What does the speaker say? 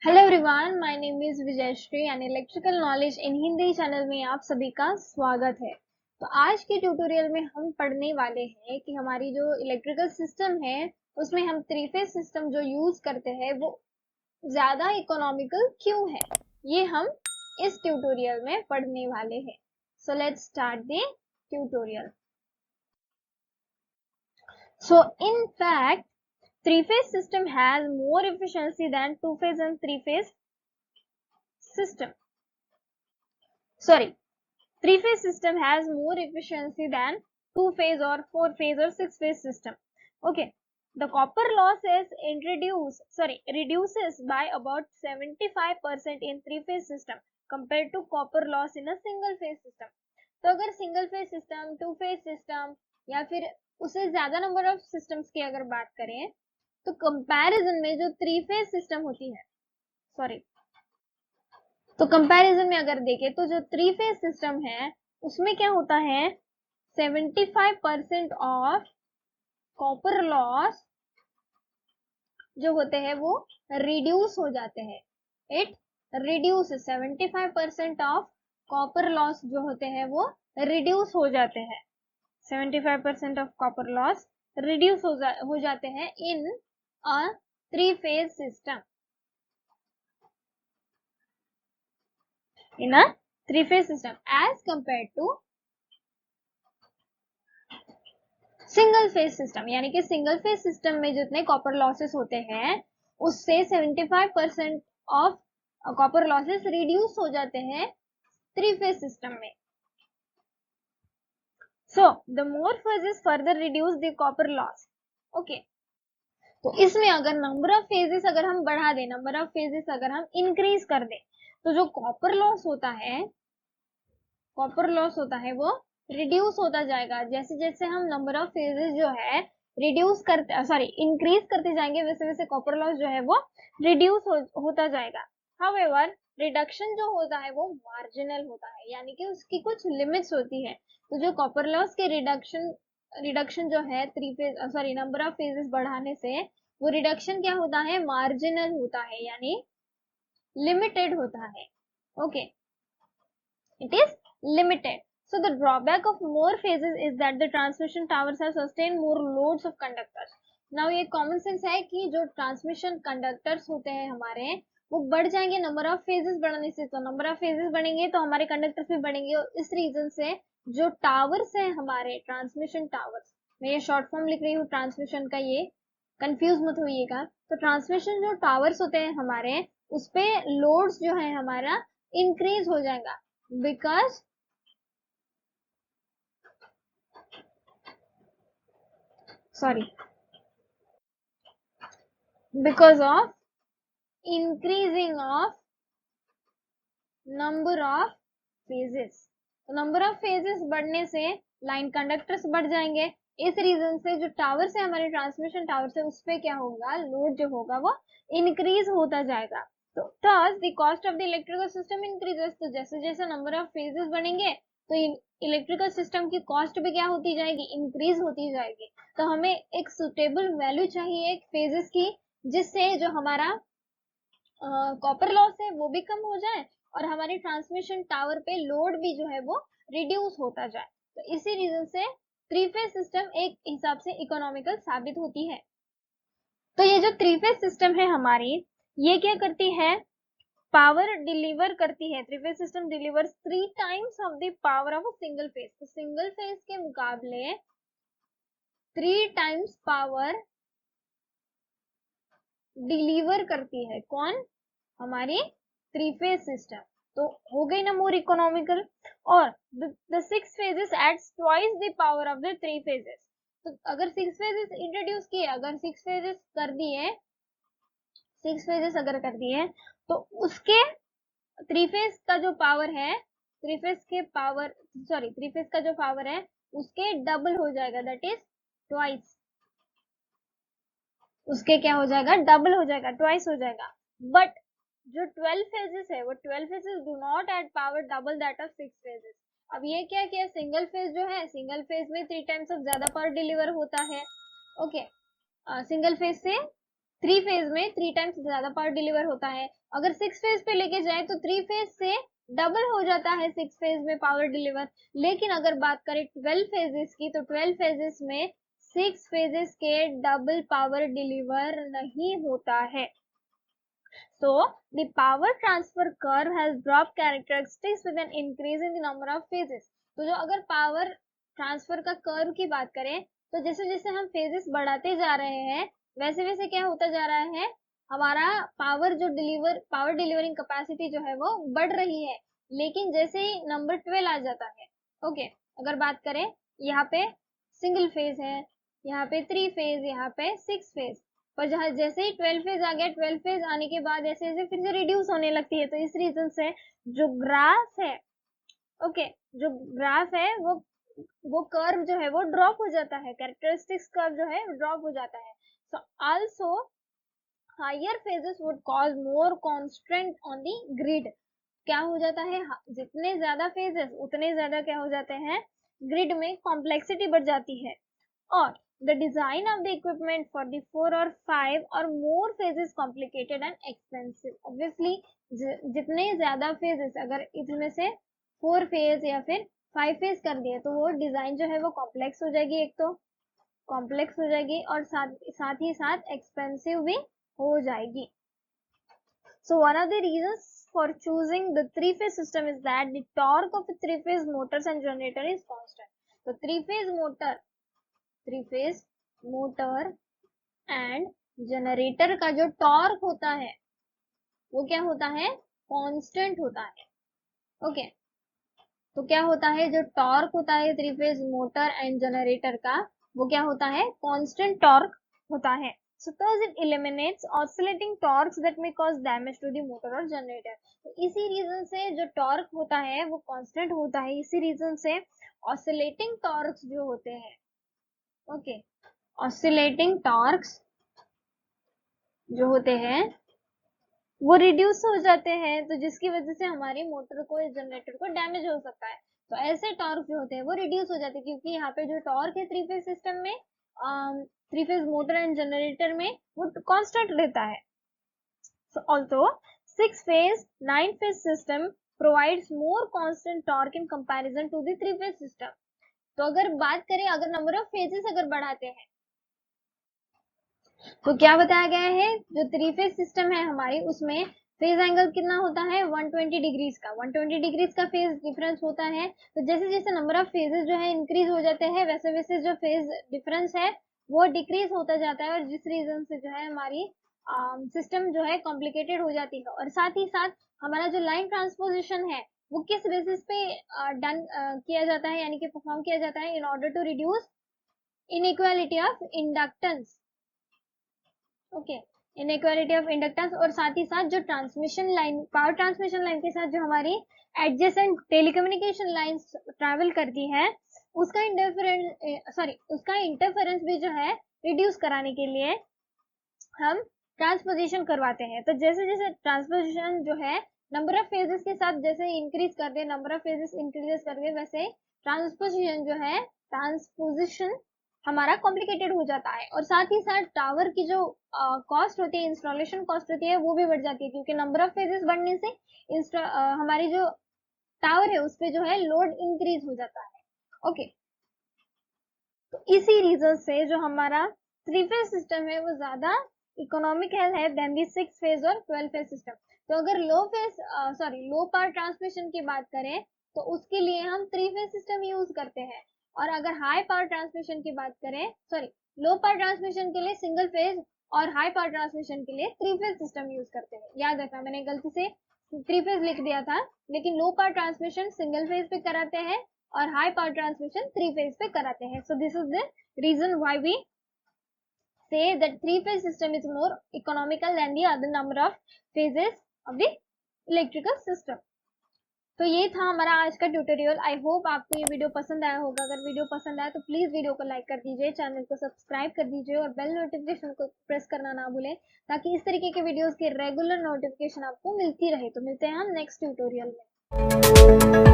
Hello everyone, my name is Vijayshree and electrical knowledge in Hindi channel में आप सभी का स्वागत है। तो आज के ट्यूटोरियल में हम पढ़ने वाले हैं कि हमारी जो इलेक्ट्रिकल सिस्टम है उसमें हम थ्री फेज सिस्टम जो यूज करते हैं वो ज्यादा इकोनॉमिकल क्यों है, ये हम इस ट्यूटोरियल में पढ़ने वाले हैं। So let's start the tutorial. So in fact three-phase system has more efficiency than two-phase and three-phase system. Sorry, three-phase system has more efficiency than two-phase or four-phase or six-phase system. Okay, the copper loss is reduces by about 75% in three-phase system compared to copper loss in a single-phase system. तो अगर single phase system, two phase system या फिर उससे ज्यादा number of systems की अगर बात करें तो कंपैरिजन में जो थ्री फेज सिस्टम होती है, तो कंपैरिजन में अगर देखें तो जो थ्री फेज सिस्टम है उसमें क्या होता है, 75% ऑफ कॉपर लॉस जो होते हैं वो रिड्यूस हो जाते हैं। It reduce 75% of copper loss जो होते हैं वो रिड्यूस हो जाते हैं। 75% ऑफ कॉपर लॉस रिड्यूस हो जाते हैं इन a three-phase system. In a three-phase system as compared to single-phase system, यानी कि single-phase system में जितने copper losses होते हैं उससे 75% of copper losses reduce हो जाते हैं three-phase system में. So the more phases further reduce the copper loss. Okay. तो इसमें अगर नंबर ऑफ फेजेस अगर हम बढ़ा दें, नंबर ऑफ फेजेस अगर हम इंक्रीज कर दें तो जो कॉपर लॉस होता है वो रिड्यूस होता जाएगा। जैसे जैसे हम नंबर ऑफ फेजेस जो है इंक्रीज करते जाएंगे वैसे वैसे कॉपर लॉस जो है वो रिड्यूस होता जाएगा। हाउएवर रिडक्शन जो होता है वो मार्जिनल होता है, यानी कि उसकी कुछ लिमिट्स होती है। तो जो कॉपर लॉस के रिडक्शन जो है नंबर ऑफ फेजेस बढ़ाने से वो रिडक्शन क्या होता है, मार्जिनल होता है, यानी लिमिटेड होता है। Okay, it is limited. So the drawback of more phases is that the transmission towers have sustained more loads of conductors. Now ये common sense है कि जो ट्रांसमिशन कंडक्टर्स होते हैं हमारे वो बढ़ जाएंगे नंबर ऑफ फेजेस बढ़ने से। तो नंबर ऑफ फेजेस बढ़ेंगे तो हमारे कंडक्टर्स भी बढ़ेंगे और इस रीजन से जो टावर्स है हमारे ट्रांसमिशन टावर्स, मैं ये शॉर्ट फॉर्म लिख रही हूँ ट्रांसमिशन का, ये कंफ्यूज मत होइएगा। तो ट्रांसमिशन जो टावर्स होते हैं हमारे उस पे लोड्स जो है हमारा इंक्रीज हो जाएगा because of increasing of number of phases. तो नंबर ऑफ फेजेस बढ़ने से लाइन कंडक्टर्स बढ़ जाएंगे। इस रीजन से जो टावर्स है हमारे ट्रांसमिशन टावर्स है उस पे क्या होगा, लोड जो होगा वो इंक्रीज होता जाएगा। तो thus the cost of the electrical system increases. तो जैसे जैसे नंबर ऑफ फेजेस बढ़ेंगे तो इलेक्ट्रिकल सिस्टम की कॉस्ट भी क्या होती जाएगी, इंक्रीज होती जाएगी। तो हमें एक सुटेबल वैल्यू चाहिए एक फेजेस की जिससे जो हमारा कॉपर लॉस है वो भी कम हो जाए और हमारे ट्रांसमिशन टावर पे लोड भी जो है वो रिड्यूस होता जाए। तो इसी रीजन से थ्री फेज सिस्टम एक हिसाब से इकोनॉमिकल साबित होती है। तो ये जो थ्री फेज सिस्टम है हमारी, ये क्या करती है, पावर डिलीवर करती है। Three phase system delivers 3 times of the power of a single phase. तो सिंगल फेज के मुकाबले 3 टाइम्स पावर डिलीवर करती है। कौन, हमारी थ्री फेज सिस्टम। तो हो गई ना मोर इकोनॉमिकल। और the six phases adds twice the power of the three phases. तो अगर सिक्स फेजेस इंट्रोड्यूस किए, अगर सिक्स फेजेस कर दिए तो उसके थ्री फेज का जो पावर है, थ्री फेज का जो पावर है उसके डबल हो जाएगा, दैट इज ट्वाइस। उसके क्या हो जाएगा, डबल हो जाएगा, ट्वाइस हो जाएगा। बट जो 12 फेजेस है वो 12 phases do not add power double that of 6 phases. अब ये क्या किया, सिंगल फेज जो है, सिंगल फेज में 3 टाइम्स ऑफ ज्यादा पावर डिलीवर होता है। ओके, सिंगल फेज से 3 फेज में 3 टाइम्स ज्यादा पावर डिलीवर होता है। अगर 6 फेज पे लेके जाए तो 3 फेज से डबल हो जाता है 6 फेज में पावर डिलीवर। लेकिन अगर बात करें 12 फेजेस की, तो 12 फेजेस में 6 फेजेस के डबल पावर डिलीवर नहीं होता है। So the power transfer curve has dropped characteristics with an increase in the number of phases. तो जो अगर पावर ट्रांसफर का कर्व की बात करें, तो जैसे जैसे हम फेजेस बढ़ाते जा रहे हैं वैसे वैसे क्या होता जा रहा है, हमारा पावर डिलीवरिंग कैपेसिटी जो है वो बढ़ रही है। लेकिन जैसे ही नंबर 12 आ जाता है, ओके, अगर बात करें यहाँ पे सिंगल फेज है, यहाँ पे 3 फेज, यहाँ पे 6 फेज, पर जहाँ जैसे ही 12 फेज आ गया, 12 फेज आने के बाद ऐसे ऐसे फिर से रिड्यूस होने लगती है। तो इस रीजन से जो ग्राफ है, ओके, जो ग्राफ है वो कर्व जो है वो ड्रॉप हो जाता है, कैरेक्टरिस्टिक्स कर्व जो है ड्रॉप हो जाता है। So also higher phases would cause more constant on the grid. क्या हो जाता है, जितने ज्यादा फेजेस उतने ज्यादा क्या हो जाते हैं, ग्रिड में कॉम्प्लेक्सिटी बढ़ जाती है। और the design of the equipment for the 4 or 5 or more phases complicated and expensive. Obviously जितने ज्यादा phases, अगर इसमें से 4 phase या फिर 5 phase कर दिए तो वो डिजाइन जो है वो कॉम्प्लेक्स हो जाएगी, एक तो कॉम्प्लेक्स हो जाएगी और साथ ही साथ एक्सपेंसिव भी हो जाएगी। So one of the reasons for choosing the 3-phase system is that the torque of 3-phase motors and generator is constant. तो 3 फेज मोटर एंड जनरेटर का जो टॉर्क होता है वो क्या होता है, कांस्टेंट होता है। ओके, तो क्या होता है, जो टॉर्क होता है 3 फेज मोटर एंड जनरेटर का वो क्या होता है, कांस्टेंट टॉर्क होता है। So thus it eliminates oscillating torques that may cause damage to the motor or generator. तो इसी रीजन से जो टॉर्क होता है वो कांस्टेंट होता है, इसी रीजन से ऑसिलेटिंग टॉर्क्स जो होते हैं, ओके, ऑसिलेटिंग टॉर्क्स जो होते हैं वो रिड्यूस हो जाते हैं, तो जिसकी वजह से हमारी मोटर को या जनरेटर को डैमेज हो सकता है। तो ऐसे टॉर्क जो होते हैं वो रिड्यूस हो जाते हैं, क्योंकि यहाँ पे जो टॉर्क है 3 फेज सिस्टम में, 3 फेज मोटर एंड जनरेटर में वो कांस्टेंट रहता है। So although 6 phase 9 phase system provides more constant torque in comparison to the 3 phase system. तो अगर बात करें, अगर नंबर ऑफ फेजेस अगर बढ़ाते हैं तो क्या बताया गया है, जो 3 फेज सिस्टम है हमारी उसमें फेज एंगल कितना होता है, 120 डिग्रीज का, 120 डिग्रीज का फेज डिफरेंस होता है। तो जैसे जैसे नंबर ऑफ फेजेस जो है इंक्रीज हो जाते हैं वैसे वैसे जो फेज डिफरेंस है वो डिक्रीज होता जाता है, और जिस रीजन से जो है हमारी सिस्टम जो है कॉम्प्लिकेटेड हो जाती है। और साथ ही साथ हमारा जो लाइन ट्रांसपोजिशन है वो किस बेसिस पे डन किया जाता है, यानी कि परफॉर्म किया जाता है, in order to reduce inequality of inductance, okay, inequality of inductance. और साथ ही साथ जो transmission line, power transmission line के साथ जो हमारी एडजेसेंट टेलीकम्युनिकेशन लाइंस ट्रैवल करती है उसका इंटरफेरेंस भी जो है रिड्यूस कराने के लिए हम ट्रांसपोजिशन करवाते हैं। तो जैसे जैसे ट्रांसपोजिशन जो है नंबर ऑफ फेजेस के साथ जैसे इंक्रीज कर दे, नंबर ऑफ फेजेस इंक्रीज कर दे, वैसे ट्रांसपोजिशन हमारा कॉम्प्लिकेटेड हो जाता है। और साथ ही साथ टावर की जो कॉस्ट होती है, इंस्टॉलेशन कॉस्ट होती है, वो भी बढ़ जाती है, क्योंकि नंबर ऑफ फेजेस बढ़ने से हमारी जो टावर है उस पे जो है लोड इंक्रीज हो जाता है। ओके, तो इसी रीजन से जो हमारा 3 फेज सिस्टम है वो ज्यादा इकोनॉमिकल है देन दी 6 फेज और 12 फेज सिस्टम। तो अगर लो पावर ट्रांसमिशन की बात करें तो उसके लिए हम 3 फेज सिस्टम यूज करते हैं, और अगर हाई पावर ट्रांसमिशन की बात करें, लो पावर ट्रांसमिशन के लिए सिंगल फेज और हाई पावर ट्रांसमिशन के लिए 3 फेज सिस्टम यूज करते हैं। याद रखना, मैंने गलती से 3 फेज लिख दिया था, लेकिन low power transmission single phase पे कराते हैं और हाई पावर ट्रांसमिशन 3 फेज पे कराते हैं। So this is the reason why we say that 3 phase system is more economical than the other number of phases of the electrical system. तो ये था हमारा आज का ट्यूटोरियल। आई होप आपको ये वीडियो पसंद आया होगा। अगर वीडियो पसंद आया तो प्लीज वीडियो को लाइक कर दीजिए, चैनल को सब्सक्राइब कर दीजिए और बेल नोटिफिकेशन को प्रेस करना ना भूलें, ताकि इस तरीके के वीडियोस के रेगुलर नोटिफिकेशन आपको मिलती रहे। तो मिलते हैं हम नेक्स्ट ट्यूटोरियल में।